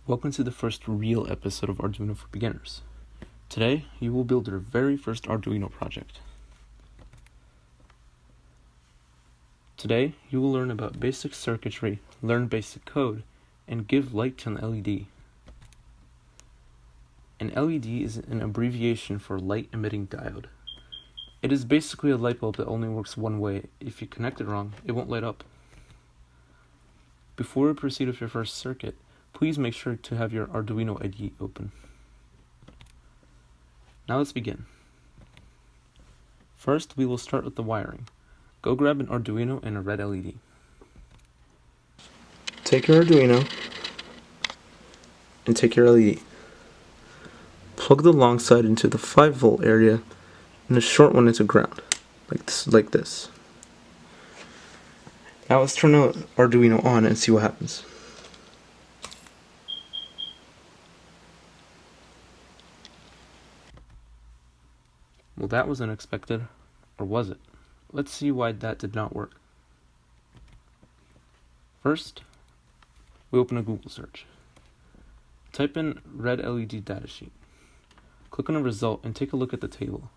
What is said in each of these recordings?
Welcome to the first real episode of Arduino for Beginners. Today, you will build your very first Arduino project. Today, you will learn about basic circuitry, learn basic code, and give light to an LED. An LED is an abbreviation for light emitting diode. It is basically a light bulb that only works one way. If you connect it wrong, it won't light up. Before we proceed with your first circuit, please make sure to have your Arduino IDE open. Now let's begin. First, we will start with the wiring. Go grab an Arduino and a red LED. Take your Arduino and take your LED. Plug the long side into the 5-volt area and the short one into ground, like this. Now let's turn the Arduino on and see what happens. Well, that was unexpected, or was it? Let's see why that did not work. First, we open a Google search. Type in red LED datasheet. Click on a result and take a look at the table.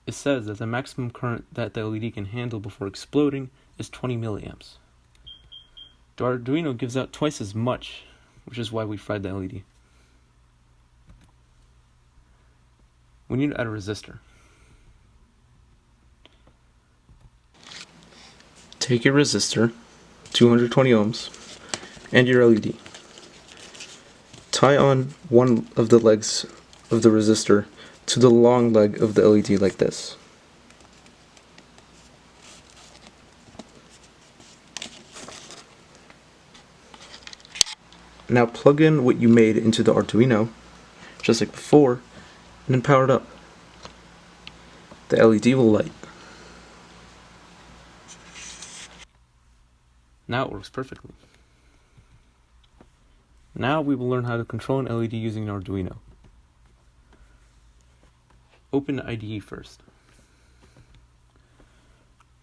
It says that the maximum current that the LED can handle before exploding is 20 milliamps. The Arduino gives out twice as much, which is why we fried the LED. We need to add a resistor. Take your resistor, 220 ohms, and your LED. Tie on one of the legs of the resistor to the long leg of the LED like this. Now plug in what you made into the Arduino, just like before, and then power it up. The LED will light. Now it works perfectly. Now we will learn how to control an LED using an Arduino. Open the IDE first.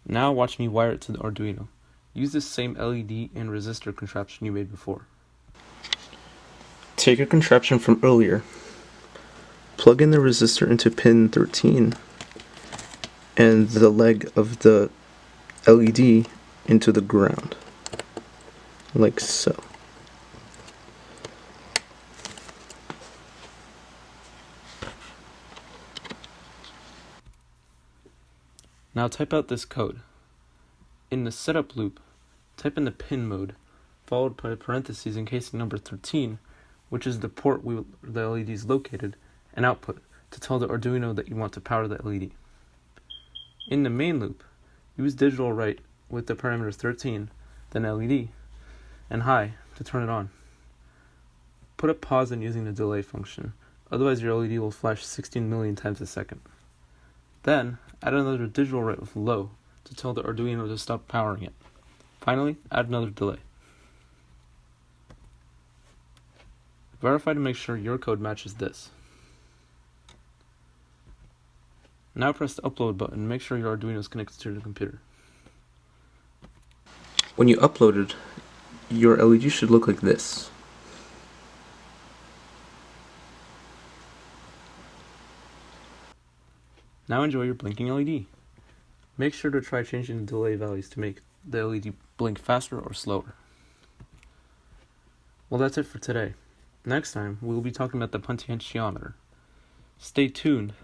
Now watch me wire it to the Arduino. Use the same LED and resistor contraption you made before. Take your contraption from earlier, plug in the resistor into pin 13, and the leg of the LED into the ground, like so. Now type out this code. In the setup loop, type in the pin mode, followed by parentheses encasing number 13, which is the port the LED is located, and output to tell the Arduino that you want to power the LED. In the main loop, use digital write with the parameters 13, then LED, and high to turn it on. Put a pause in using the delay function, otherwise your LED will flash 16 million times a second. Then, add another digital write with low to tell the Arduino to stop powering it. Finally, add another delay. Verify to make sure your code matches this. Now press the upload button and make sure your Arduino is connected to the computer. When you uploaded, your LED should look like this. Now enjoy your blinking LED. Make sure to try changing the delay values to make the LED blink faster or slower. Well, that's it for today. Next time, we will be talking about the potentiometer. Stay tuned